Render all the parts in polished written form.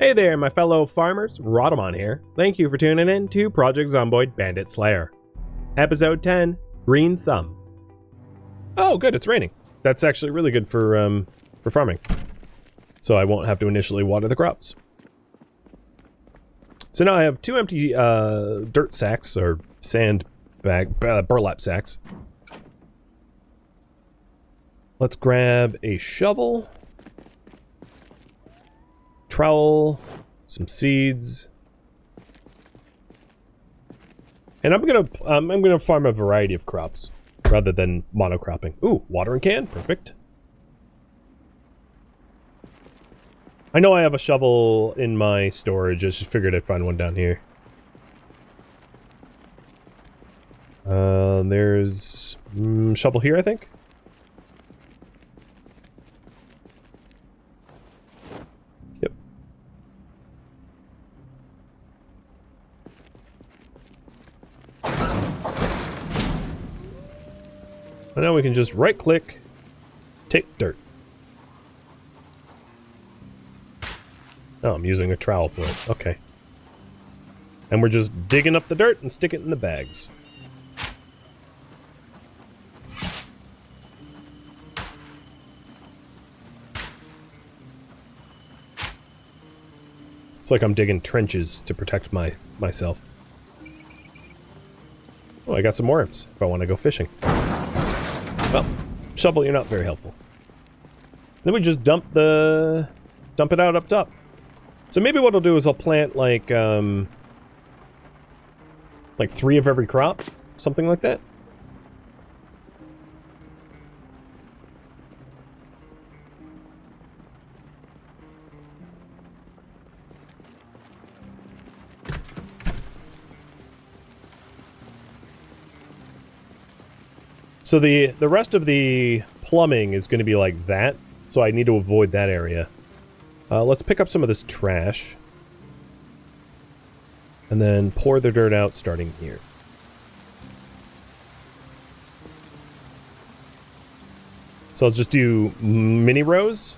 Hey there, my fellow farmers, Rhadamant here. Thank you for tuning in to Project Zomboid Bandit Slayer. Episode 10, Green Thumb. Oh, good, it's raining. That's actually really good for farming. So I won't have to initially water the crops. So now I have 2 empty dirt sacks, or sand bag, burlap sacks. Let's grab a shovel, trowel, some seeds, and I'm gonna farm a variety of crops rather than monocropping. Ooh, watering can, perfect. I know I have a shovel in my storage. I just figured I'd find one down here. There's shovel here, I think. Yep. And now we can just right-click, take dirt. Oh, I'm using a trowel for it. Okay. And we're just digging up the dirt and stick it in the bags. It's like I'm digging trenches to protect myself. Oh, I got some worms if I want to go fishing. Well, shovel, you're not very helpful. Then we just dump it out up top. So maybe what I'll do is I'll plant like 3 of every crop, something like that. So the rest of the plumbing is going to be like that, so I need to avoid that area. Let's pick up some of this trash. And then pour the dirt out starting here. So I'll just do mini rows.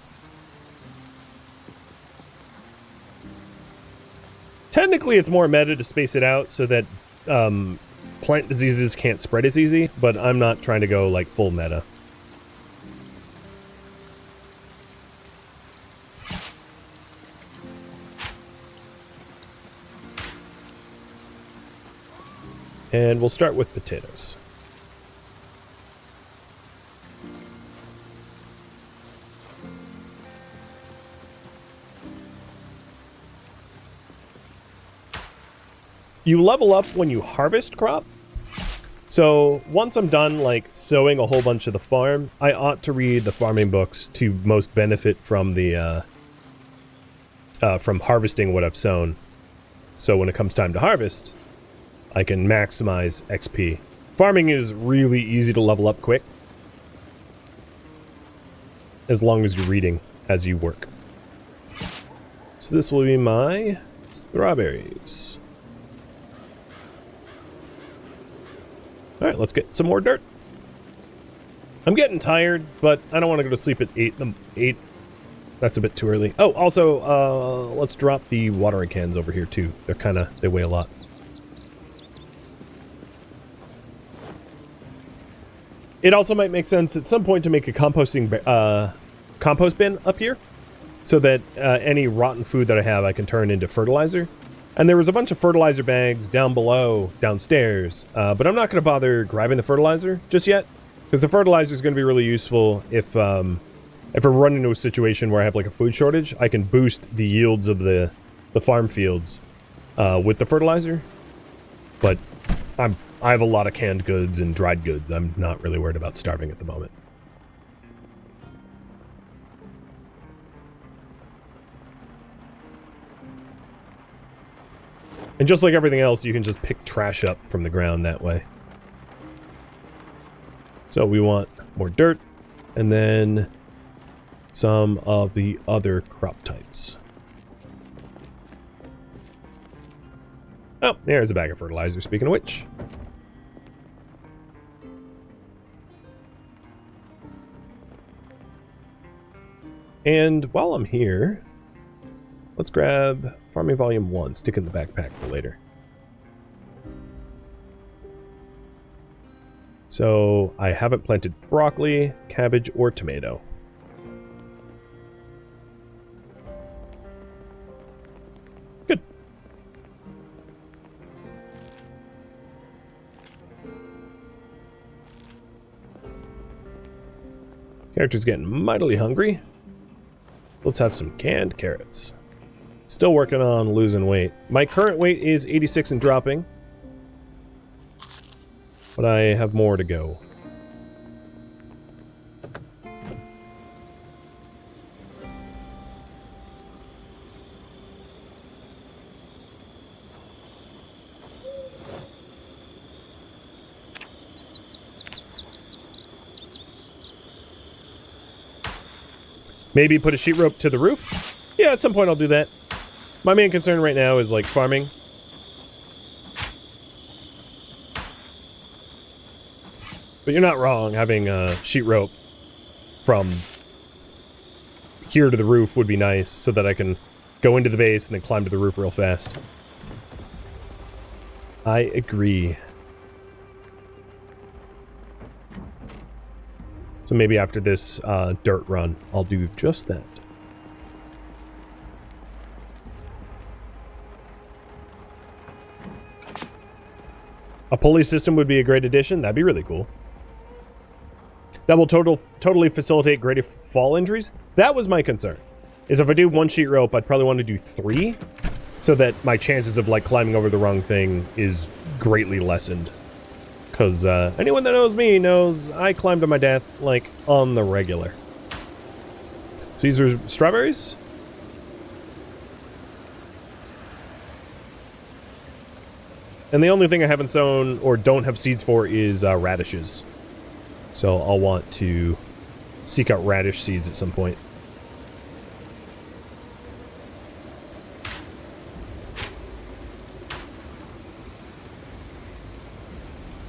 Technically it's more meta to space it out so that plant diseases can't spread as easy, but I'm not trying to go like full meta. And we'll start with potatoes. You level up when you harvest crop. So once I'm done like sowing a whole bunch of the farm, I ought to read the farming books to most benefit from the from harvesting what I've sown. So when it comes time to harvest, I can maximize XP. Farming is really easy to level up quick, as long as you're reading as you work. So this will be my strawberries. Alright, let's get some more dirt. I'm getting tired, but I don't want to go to sleep at 8. That's a bit too early. Oh, also, let's drop the watering cans over here too. They weigh a lot. It also might make sense at some point to make a compost bin up here, so that any rotten food that I have I can turn into fertilizer. And there was a bunch of fertilizer bags down below, downstairs, but I'm not going to bother grabbing the fertilizer just yet, because the fertilizer is going to be really useful if I run into a situation where I have like a food shortage. I can boost the yields of the farm fields with the fertilizer, but I have a lot of canned goods and dried goods. I'm not really worried about starving at the moment. And just like everything else, you can just pick trash up from the ground that way. So we want more dirt, and then some of the other crop types. Oh, there's a bag of fertilizer, speaking of which. And while I'm here, Let's grab Farming Volume 1, stick in the backpack for later. So, I haven't planted broccoli, cabbage, or tomato. Good. Character's getting mightily hungry. Let's have some canned carrots. Still working on losing weight. My current weight is 86 and dropping. But I have more to go. Maybe put a sheet rope to the roof? Yeah, at some point I'll do that. My main concern right now is, like, farming. But you're not wrong, having a sheet rope from here to the roof would be nice, so that I can go into the base and then climb to the roof real fast. I agree. So maybe after this dirt run, I'll do just that. A pulley system would be a great addition. That'd be really cool. That will totally facilitate greater fall injuries. That was my concern. Is if I do one sheet rope, I'd probably want to do 3, so that my chances of, like, climbing over the wrong thing is greatly lessened. Because anyone that knows me knows I climb to my death, like, on the regular. Caesar's strawberries? And the only thing I haven't sown or don't have seeds for is radishes. So I'll want to seek out radish seeds at some point.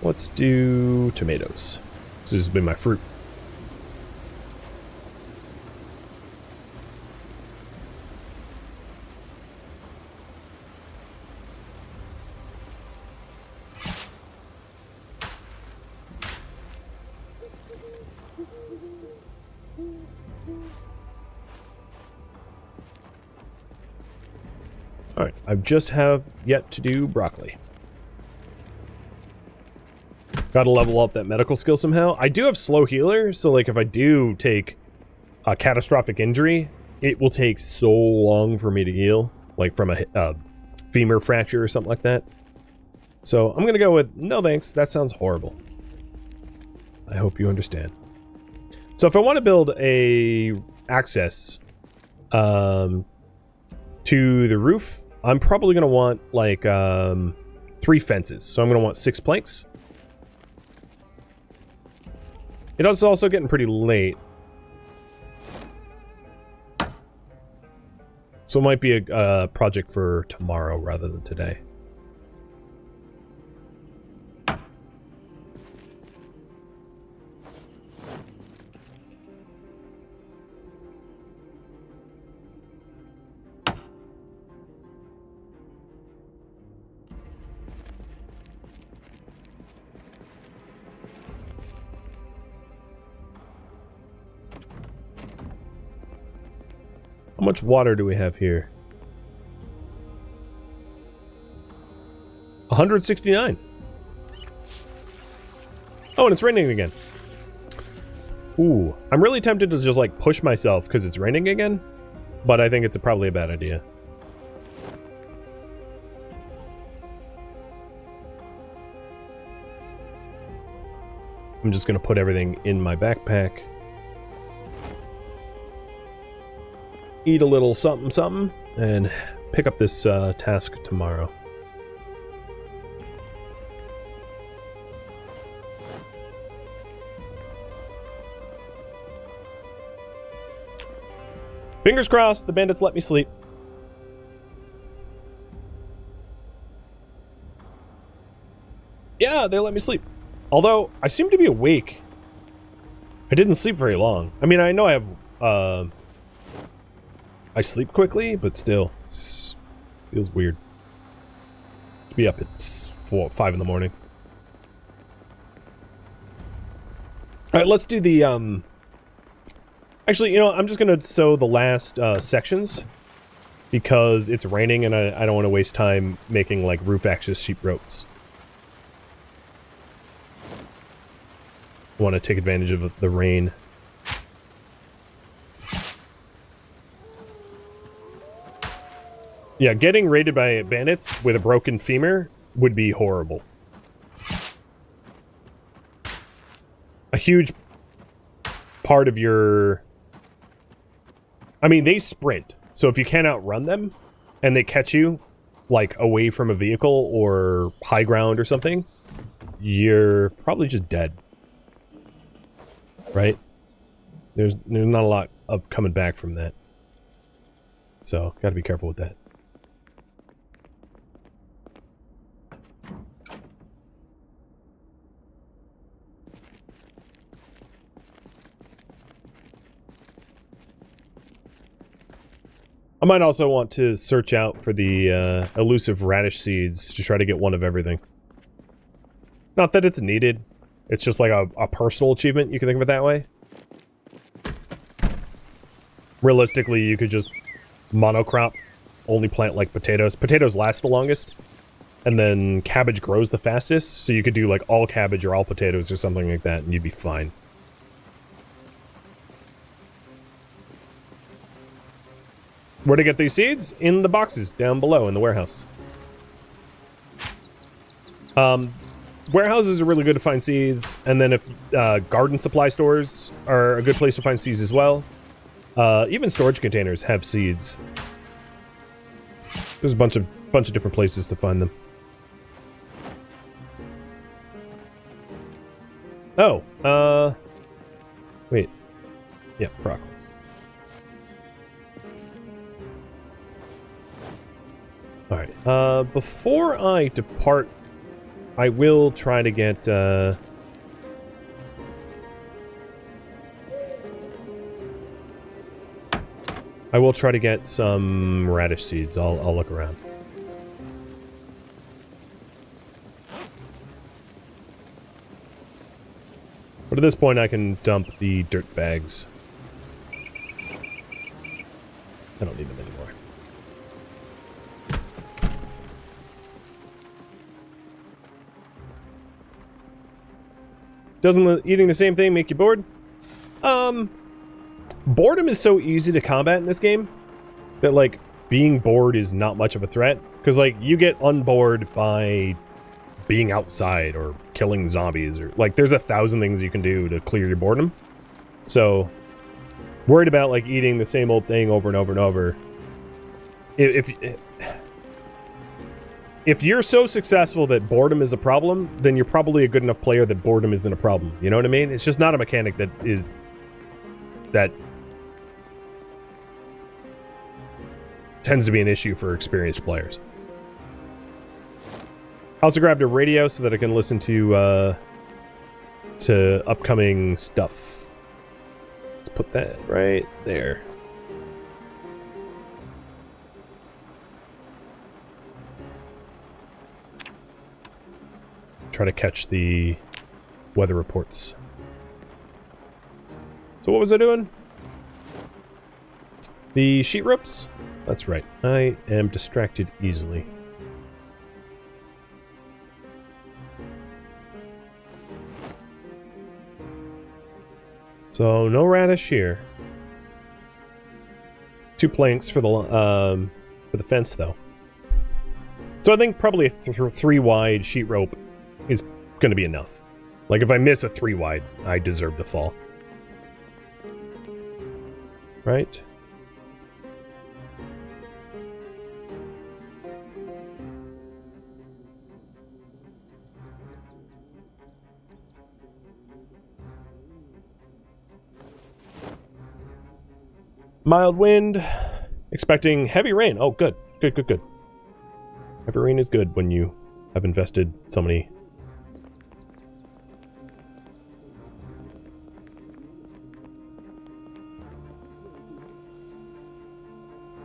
Let's do tomatoes. This has been my fruit. Alright, I just have yet to do broccoli. Gotta level up that medical skill somehow. I do have slow healer, so, like, if I do take a catastrophic injury, it will take so long for me to heal. Like, from a femur fracture or something like that. So, I'm gonna go with, no thanks, that sounds horrible. I hope you understand. So, if I want to build a access to the roof, I'm probably gonna want, like, 3 fences. So, I'm gonna want 6 planks. It is also getting pretty late. So it might be a project for tomorrow rather than today. How much water do we have here? 169. Oh, and it's raining again. Ooh, I'm really tempted to just, like, push myself because it's raining again, but I think it's probably a bad idea. I'm just gonna put everything in my backpack. Eat a little something something, and pick up this task tomorrow. Fingers crossed, the bandits let me sleep. Yeah, they let me sleep. Although, I seem to be awake. I didn't sleep very long. I mean, I know I have I sleep quickly, but still, it just feels weird to be up at 5 in the morning. All right, let's do the, actually, you know, I'm just going to sew the last sections because it's raining and I don't want to waste time making, like, roof access sheep ropes. I want to take advantage of the rain. Yeah, getting raided by bandits with a broken femur would be horrible. A huge part of your... I mean, they sprint. So if you can't outrun them, and they catch you, like, away from a vehicle or high ground or something, you're probably just dead. Right? There's not a lot of coming back from that. So, gotta be careful with that. I might also want to search out for the elusive radish seeds to try to get one of everything. Not that it's needed. It's just like a personal achievement, you can think of it that way. Realistically, you could just monocrop, only plant like potatoes. Potatoes last the longest, and then cabbage grows the fastest, so you could do like all cabbage or all potatoes or something like that, and you'd be fine. Where to get these seeds? In the boxes down below in the warehouse. Warehouses are really good to find seeds, and then if garden supply stores are a good place to find seeds as well. Even storage containers have seeds. There's a bunch of different places to find them. Oh, wait. Yeah, broccoli. Alright, before I depart, I will try to get, some radish seeds. I'll look around. But at this point, I can dump the dirt bags. I don't need them anymore. Doesn't eating the same thing make you bored? Boredom is so easy to combat in this game that, like, being bored is not much of a threat. Because, like, you get unbored by being outside or killing zombies or, like, there's 1,000 things you can do to clear your boredom. So, worried about, like, eating the same old thing over and over and over. If you're so successful that boredom is a problem, then you're probably a good enough player that boredom isn't a problem. You know what I mean? It's just not a mechanic that tends to be an issue for experienced players. I also grabbed a radio so that I can listen to upcoming stuff. Let's put that right there. Try to catch the weather reports. So what was I doing? The sheet ropes? That's right. I am distracted easily. So no radish here. 2 planks for the fence though. So I think probably a 3 wide sheet rope is going to be enough. Like, if I miss a 3 wide, I deserve to fall. Right? Mild wind. Expecting heavy rain. Oh, good. Good, good, good. Heavy rain is good when you have invested so many.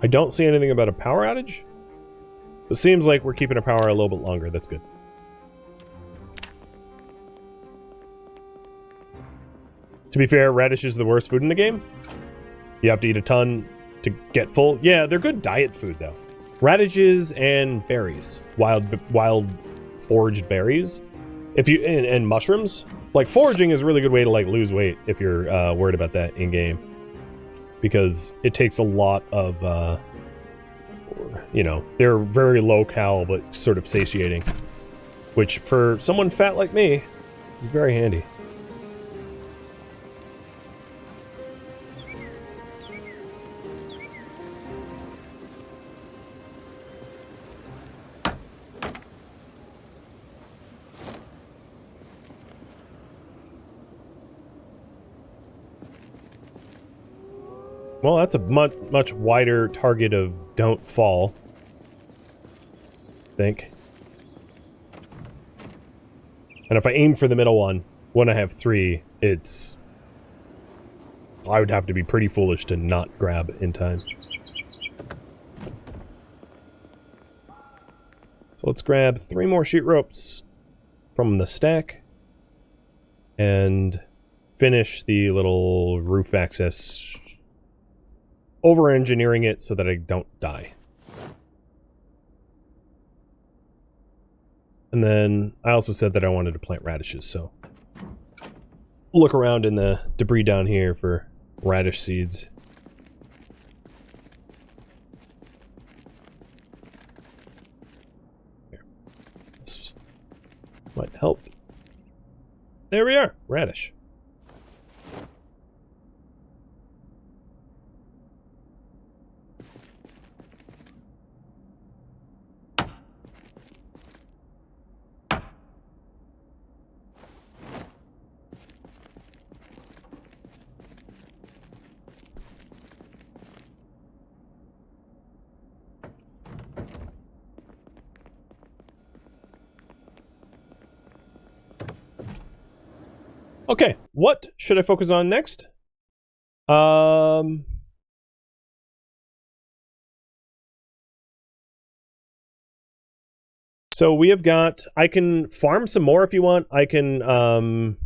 I don't see anything about a power outage. It seems like we're keeping our power a little bit longer. That's good. To be fair, radish is the worst food in the game. You have to eat a ton to get full. Yeah, they're good diet food, though. Radishes and berries. Wild foraged berries. And mushrooms. Like, foraging is a really good way to, like, lose weight if you're worried about that in-game. Because it takes a lot of, you know, they're very low-cal, but sort of satiating. Which, for someone fat like me, is very handy. Well, that's a much wider target of don't fall. I think. And if I aim for the middle one, when I have 3, it's... I would have to be pretty foolish to not grab in time. So let's grab 3 more sheet ropes from the stack. And finish the little roof access... over-engineering it so that I don't die. And then I also said that I wanted to plant radishes, so look around in the debris down here for radish seeds. Here. This might help. There we are, radish. Okay, what should I focus on next? So we have got, I can farm some more if you want. I can,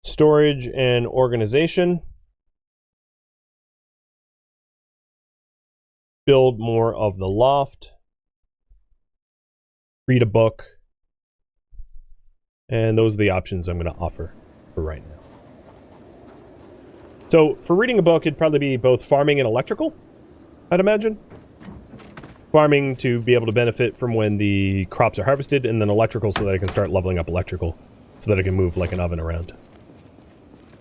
storage and organization. Build more of the loft. Read a book. And those are the options I'm going to offer for right now. So, for reading a book, it'd probably be both farming and electrical, I'd imagine. Farming to be able to benefit from when the crops are harvested, and then electrical so that I can start leveling up electrical, so that I can move like an oven around.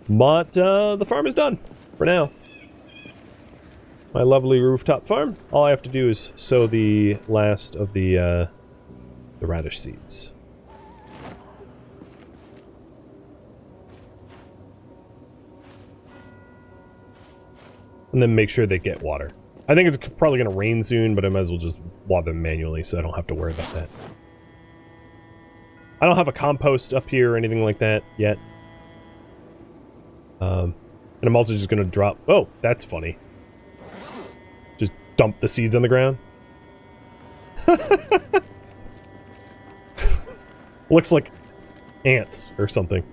But, the farm is done, for now. My lovely rooftop farm. All I have to do is sow the last of the radish seeds. And then make sure they get water. I think it's probably going to rain soon, but I might as well just water them manually so I don't have to worry about that. I don't have a compost up here or anything like that yet. And I'm also just going to drop... Oh, that's funny. Just dump the seeds on the ground. Looks like ants or something.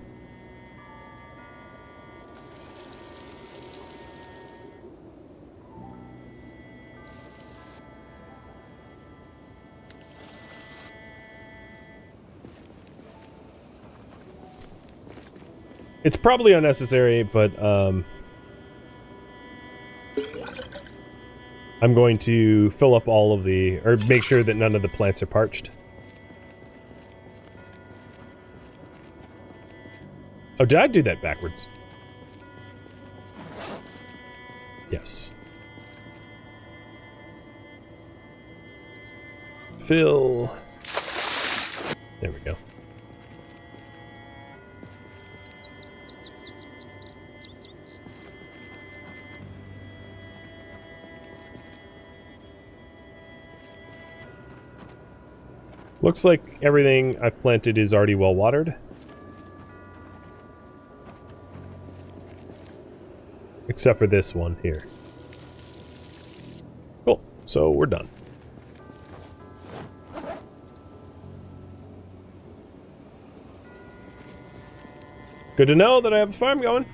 It's probably unnecessary, but I'm going to fill up all of the... or make sure that none of the plants are parched. Oh, did I do that backwards? Yes. Fill. There we go. Looks like everything I've planted is already well watered. Except for this one here. So we're done. Good to know that I have a farm going.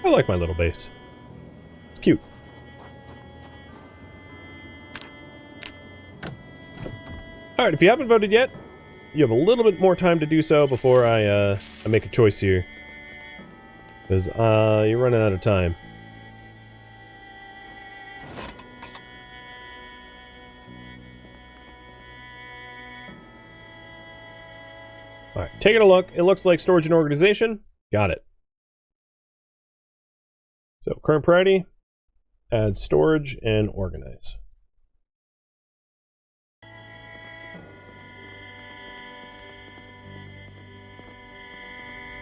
I like my little base. It's cute. Alright, if you haven't voted yet, you have a little bit more time to do so before I make a choice here. Because you're running out of time. Alright, taking a look. It looks like storage and organization. Got it. So, current priority, add storage and organize.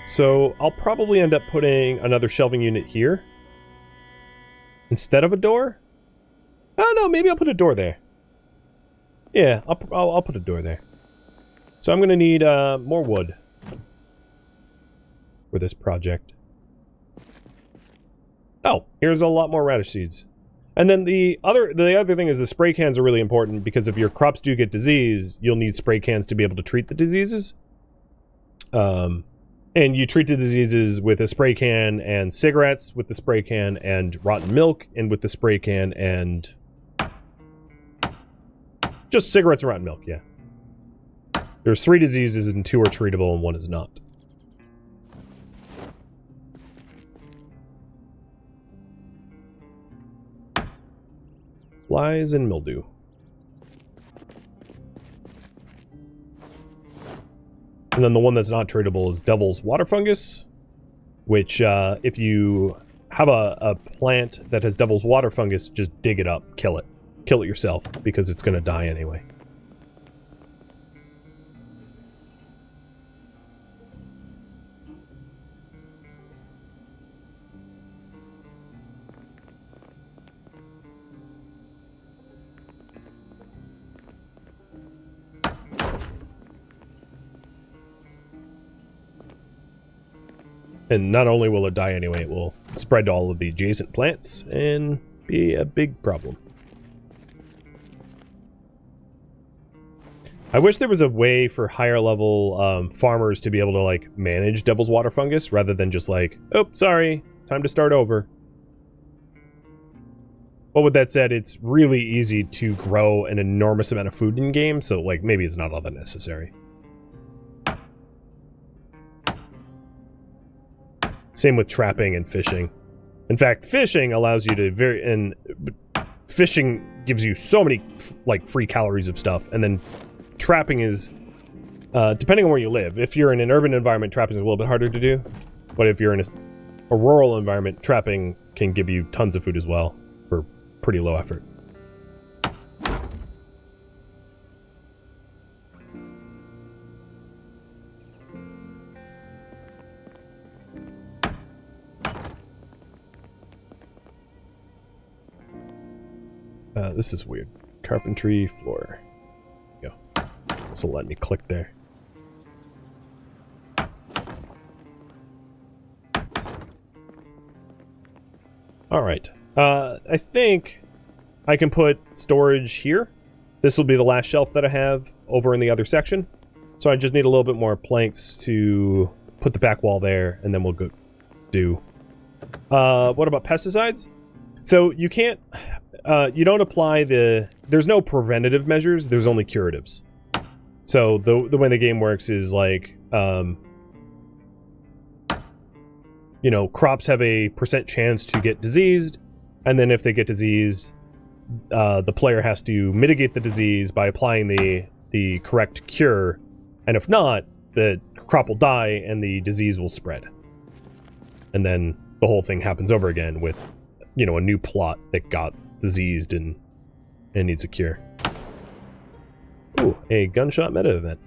So, I'll probably end up putting another shelving unit here instead of a door. Oh no, maybe I'll put a door there. Yeah, I'll put a door there. So I'm going to need more wood for this project. Oh, here's a lot more radish seeds. And then the other thing is the spray cans are really important because if your crops do get disease, you'll need spray cans to be able to treat the diseases. And you treat the diseases with a spray can and cigarettes with the spray can and rotten milk and with the spray can and just cigarettes and rotten milk, yeah. There's 3 diseases and 2 are treatable and 1 is not. Flies and mildew. And then the one that's not treatable is devil's water fungus, which if you have a plant that has devil's water fungus, just dig it up, kill it. Kill it yourself, because it's going to die anyway. And not only will it die anyway, it will spread to all of the adjacent plants and be a big problem. I wish there was a way for higher level farmers to be able to like manage devil's water fungus rather than just like, oh, sorry, time to start over. But with that said, it's really easy to grow an enormous amount of food in game, so like maybe it's not all that necessary. Same with trapping and fishing. In fact, fishing allows you to fishing gives you so many like free calories of stuff, and then trapping is depending on where you live. If you're in an urban environment, trapping is a little bit harder to do, but if you're in a rural environment, trapping can give you tons of food as well for pretty low effort. This is weird. Carpentry floor. Go. So let me click there. Alright. I think I can put storage here. This will be the last shelf that I have over in the other section. So I just need a little bit more planks to put the back wall there, and then we'll go do. What about pesticides? So you can't... you don't apply there's no preventative measures, there's only curatives. So the way the game works is like, you know, crops have a % chance to get diseased, and then if they get diseased, the player has to mitigate the disease by applying the correct cure, and if not, the crop will die and the disease will spread. And then the whole thing happens over again with, you know, a new plot that got diseased and needs a cure. Ooh, a gunshot meta event.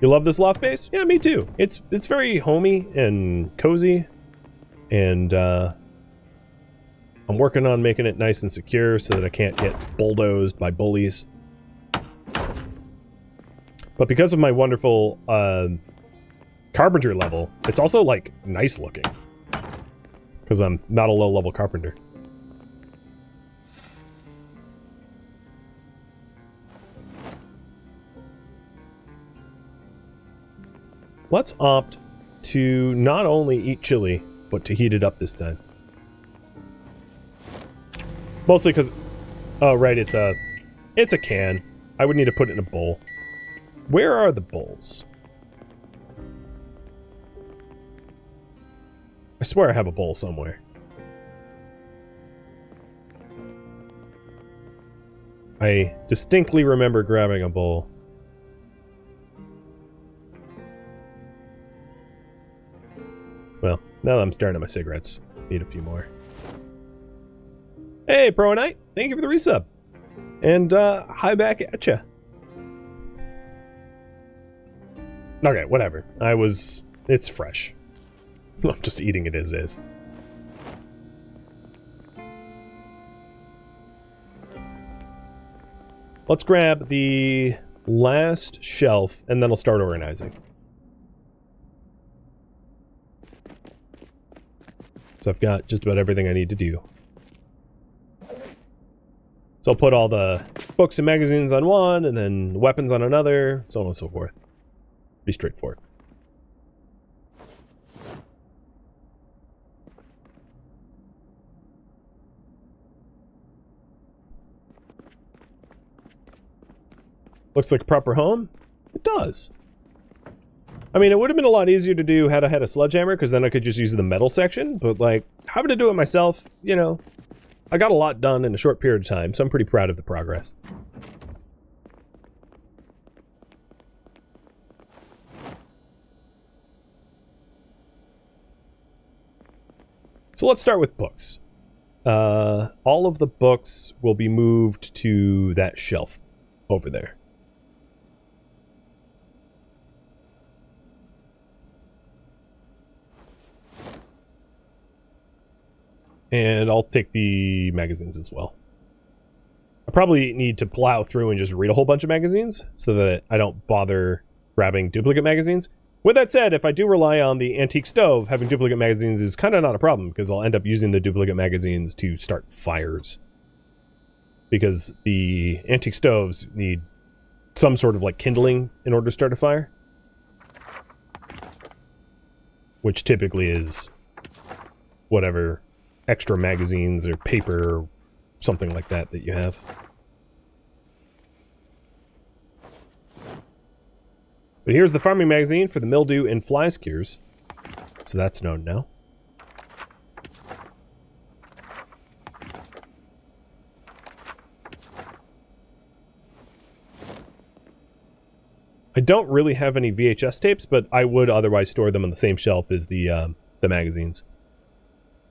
You love this loft base? Yeah, me too. It's very homey and cozy, and I'm working on making it nice and secure so that I can't get bulldozed by bullies. But because of my wonderful carpenter level, it's also, like, nice looking. Because I'm not a low-level carpenter. Let's opt to not only eat chili, but to heat it up this time. Mostly because... Oh, right, it's a can. I would need to put it in a bowl. Where are the bowls? I swear I have a bowl somewhere. I distinctly remember grabbing a bowl. Well, now that I'm staring at my cigarettes, need a few more. Hey, Pro Knight! Thank you for the resub! And, hi back at ya. Okay, whatever. It's fresh. I'm just eating it as is. Let's grab the last shelf, and then I'll start organizing. So I've got just about everything I need to do. So I'll put all the books and magazines on one, and then weapons on another, so on and so forth. Pretty straightforward. Looks like a proper home? It does. I mean, it would have been a lot easier to do had I had a sledgehammer, because then I could just use the metal section, but, like, having to do it myself, you know, I got a lot done in a short period of time, so I'm pretty proud of the progress. So let's start with books. All of the books will be moved to that shelf over there. And I'll take the magazines as well. I probably need to plow through and just read a whole bunch of magazines so that I don't bother grabbing duplicate magazines. With that said, if I do rely on the antique stove, having duplicate magazines is kind of not a problem, because I'll end up using the duplicate magazines to start fires. Because the antique stoves need some sort of, like, kindling in order to start a fire. Which typically is whatever extra magazines or paper or something like that that you have. But here's the farming magazine for the mildew and fly skewers. So that's known now. I don't really have any VHS tapes, but I would otherwise store them on the same shelf as the magazines.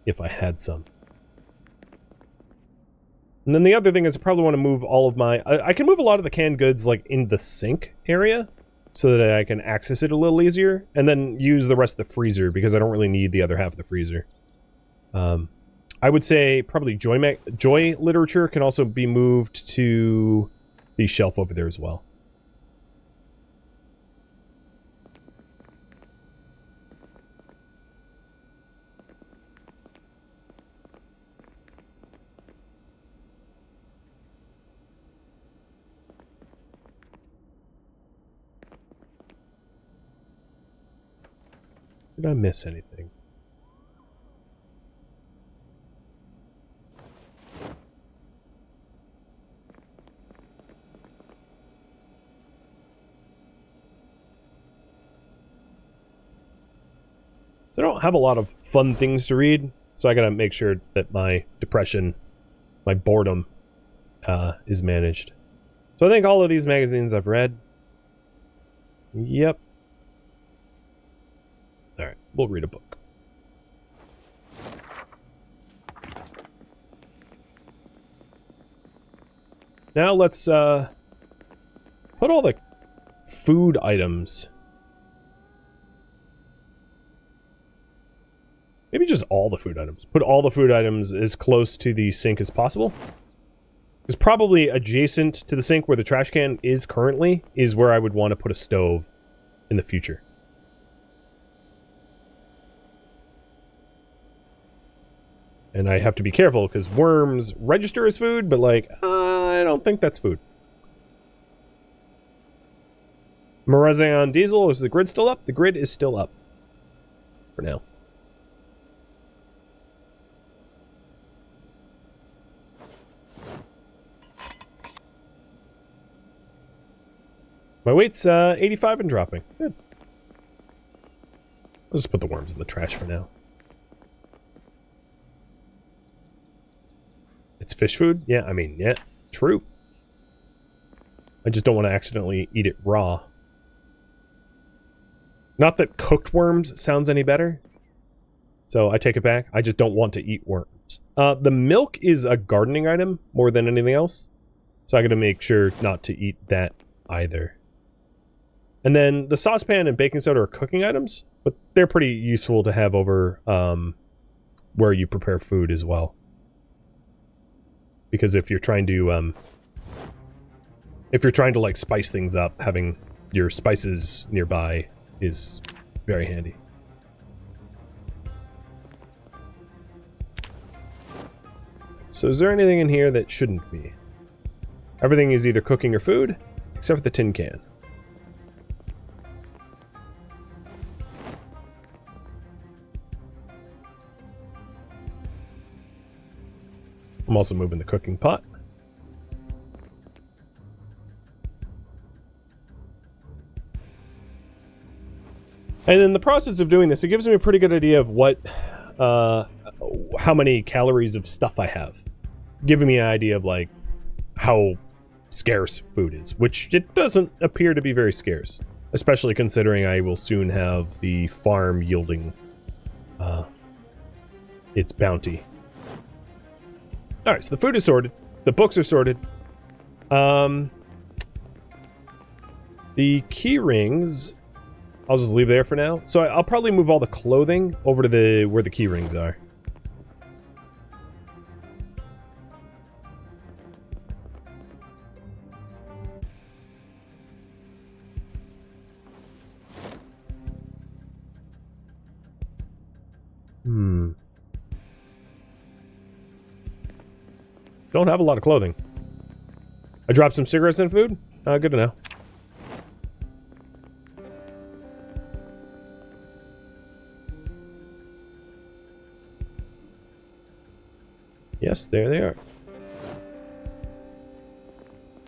If I had some. And then the other thing is I probably want to move all of my... I can move a lot of the canned goods, like, in the sink area, so that I can access it a little easier, and then use the rest of the freezer, because I don't really need the other half of the freezer. I would say probably Joy literature can also be moved to the shelf over there as well. Did I miss anything? So I don't have a lot of fun things to read, so I gotta make sure that my depression, my boredom, is managed. So I think all of these magazines I've read. Yep. Alright, we'll read a book. Now let's, put all the food items Maybe just all the food items. Put all the food items as close to the sink as possible. Because probably adjacent to the sink where the trash can is currently is where I would want to put a stove in the future. And I have to be careful because worms register as food, but like, I don't think that's food. Marauding diesel, is the grid still up? The grid is still up. For now. My weight's 85 and dropping. Good. I'll just put the worms in the trash for now. It's fish food? Yeah, I mean, yeah, true. I just don't want to accidentally eat it raw. Not that cooked worms sounds any better. So I take it back. I just don't want to eat worms. The milk is a gardening item more than anything else. So I gotta make sure not to eat that either. And then the saucepan and baking soda are cooking items, but they're pretty useful to have over where you prepare food as well. Because if you're trying to like spice things up, having your spices nearby is very handy. So is there anything in here that shouldn't be? Everything is either cooking or food, except for the tin can. I'm also moving the cooking pot. And in the process of doing this, it gives me a pretty good idea of what, how many calories of stuff I have. Giving me an idea of, like, how scarce food is, which it doesn't appear to be very scarce. Especially considering I will soon have the farm yielding its bounty. Alright, so the food is sorted. The books are sorted. The key rings, I'll just leave there for now. So I'll probably move all the clothing over to where the key rings are. Don't have a lot of clothing. I dropped some cigarettes in food? Good to know. Yes, there they are.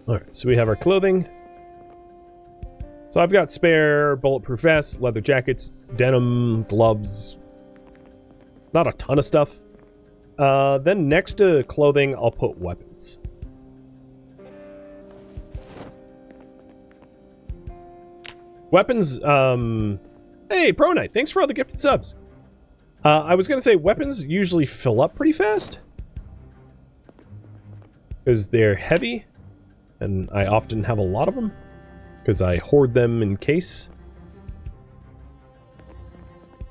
Alright, so we have our clothing. So I've got spare bulletproof vests, leather jackets, denim, gloves. Not a ton of stuff. Then next to clothing, I'll put weapons. Weapons, hey, Pro Knight, thanks for all the gifted subs. I was gonna say, weapons usually fill up pretty fast. Because they're heavy, and I often have a lot of them. Because I hoard them in case.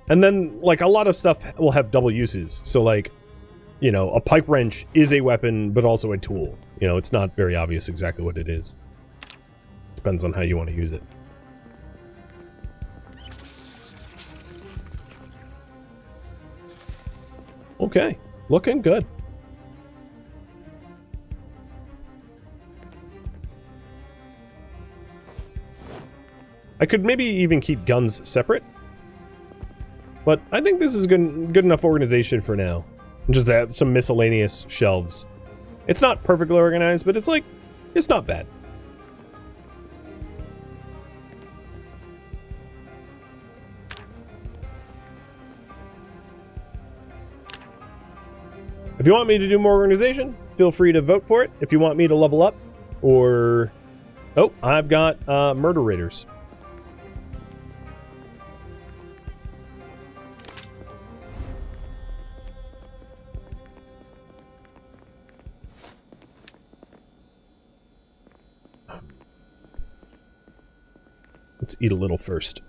And then, like, a lot of stuff will have double uses. So, like, you know, a pipe wrench is a weapon, but also a tool. You know, it's not very obvious exactly what it is. Depends on how you want to use it. Okay, looking good. I could maybe even keep guns separate. But I think this is good enough organization for now. Just to have some miscellaneous shelves. It's not perfectly organized, but it's like, it's not bad. If you want me to do more organization, feel free to vote for it. If you want me to level up, or... Oh, I've got murder raiders. Let's eat a little first.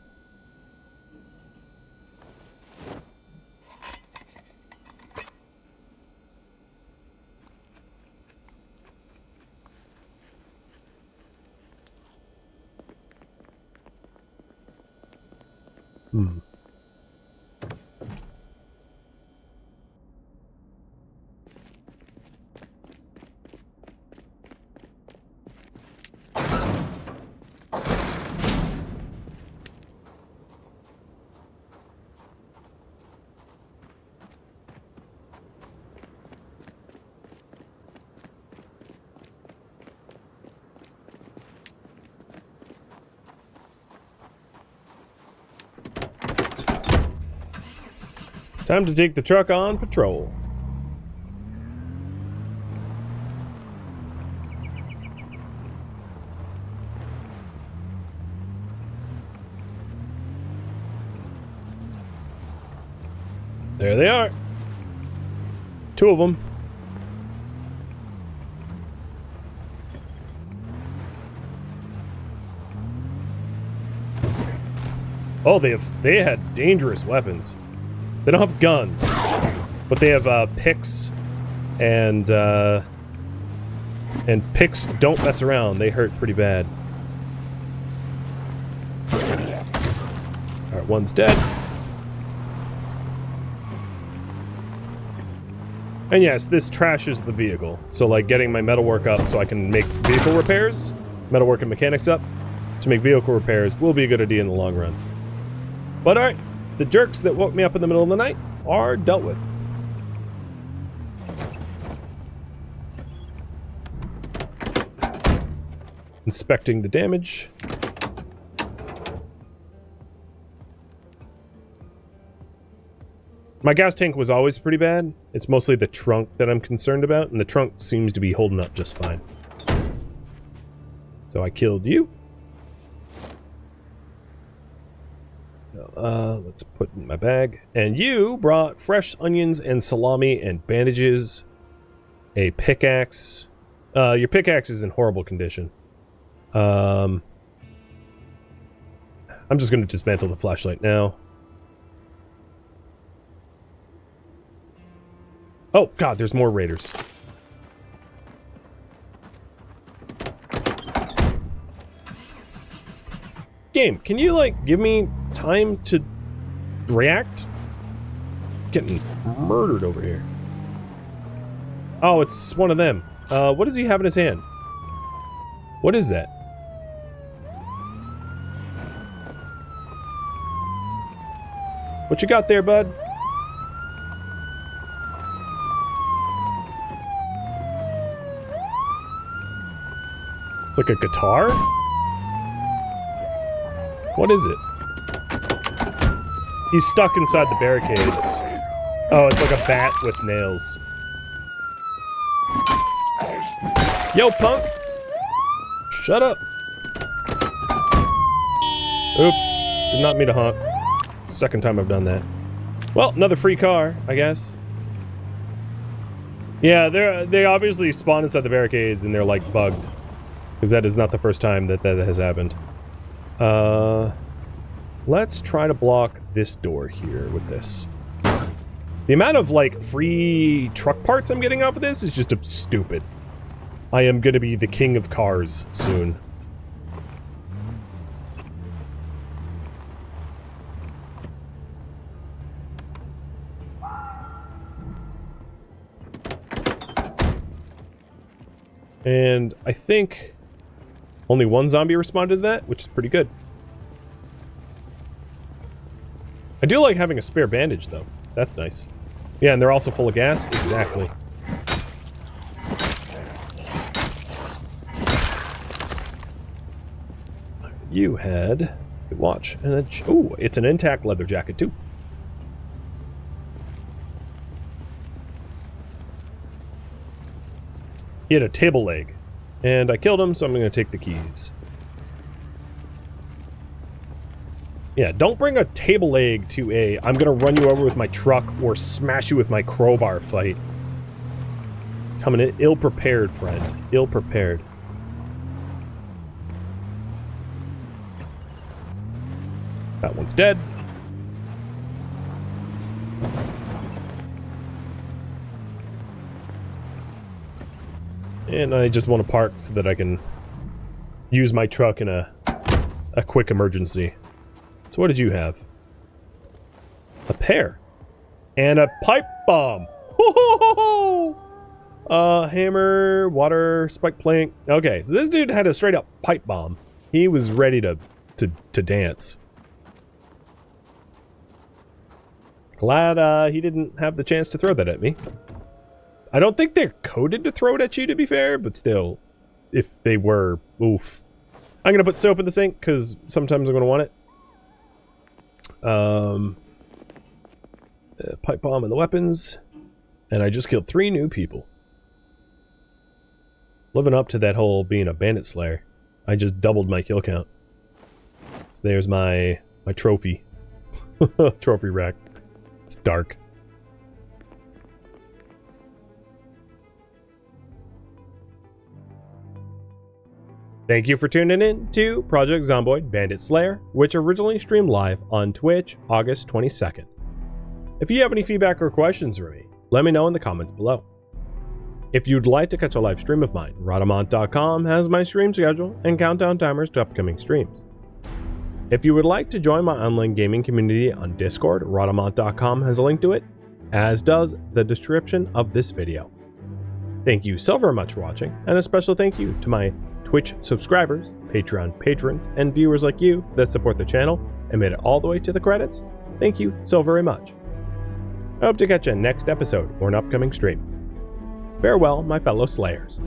Time to take the truck on patrol. There they are. 2 of them. Oh, they had dangerous weapons. They don't have guns, but they have picks, and picks don't mess around. They hurt pretty bad. All right, one's dead. And yes, this trashes the vehicle. So like getting my metalwork up so I can make vehicle repairs, metalwork and mechanics up to make vehicle repairs will be a good idea in the long run. But all right. The jerks that woke me up in the middle of the night are dealt with. Inspecting the damage. My gas tank was always pretty bad. It's mostly the trunk that I'm concerned about, and the trunk seems to be holding up just fine. So I killed you. Let's put in my bag. And you brought fresh onions and salami and bandages, a pickaxe. Your pickaxe is in horrible condition. I'm just going to dismantle the flashlight now. Oh, God, there's more raiders. Game, can you, like, give me time to react? Getting murdered over here. Oh, it's one of them. What does he have in his hand? What is that? What you got there, bud? It's like a guitar? What is it? He's stuck inside the barricades. Oh, it's like a bat with nails. Yo, punk! Shut up! Oops. Did not mean to honk. Second time I've done that. Well, another free car, I guess. Yeah, they obviously spawn inside the barricades and they're like bugged. Because that is not the first time that has happened. Let's try to block this door here with this. The amount of, like, free truck parts I'm getting off of this is just stupid. I am gonna be the king of cars soon. And I think only one zombie responded to that, which is pretty good. I do like having a spare bandage, though. That's nice. Yeah, and they're also full of gas. Exactly. You had a watch and a... Oh, it's an intact leather jacket, too. He had a table leg. And I killed him, so I'm going to take the keys. Yeah, don't bring a table leg to a I'm going to run you over with my truck or smash you with my crowbar fight. Coming in ill-prepared, friend. Ill-prepared. That one's dead. And I just want to park so that I can use my truck in a quick emergency. So what did you have? A pear. And a pipe bomb. Ho-ho-ho-ho! Hammer, water, spike plank. Okay, so this dude had a straight up pipe bomb. He was ready to dance. Glad he didn't have the chance to throw that at me. I don't think they're coded to throw it at you, to be fair, but still, if they were, oof. I'm gonna put soap in the sink because sometimes I'm gonna want it. Pipe bomb and the weapons, and I just killed 3 new people. Living up to that whole being a Bandit Slayer. I just doubled my kill count. So there's my trophy. Trophy rack. It's dark. Thank you for tuning in to Project Zomboid Bandit Slayer, which originally streamed live on Twitch August 22nd. If you have any feedback or questions for me, let me know in the comments below. If you'd like to catch a live stream of mine, Rhadamant.com has my stream schedule and countdown timers to upcoming streams. If you would like to join my online gaming community on Discord, Rhadamant.com has a link to it, as does the description of this video. Thank you so very much for watching, and a special thank you to my Twitch subscribers, Patreon patrons, and viewers like you that support the channel and made it all the way to the credits. Thank you so very much. I hope to catch you next episode or an upcoming stream. Farewell, my fellow Slayers.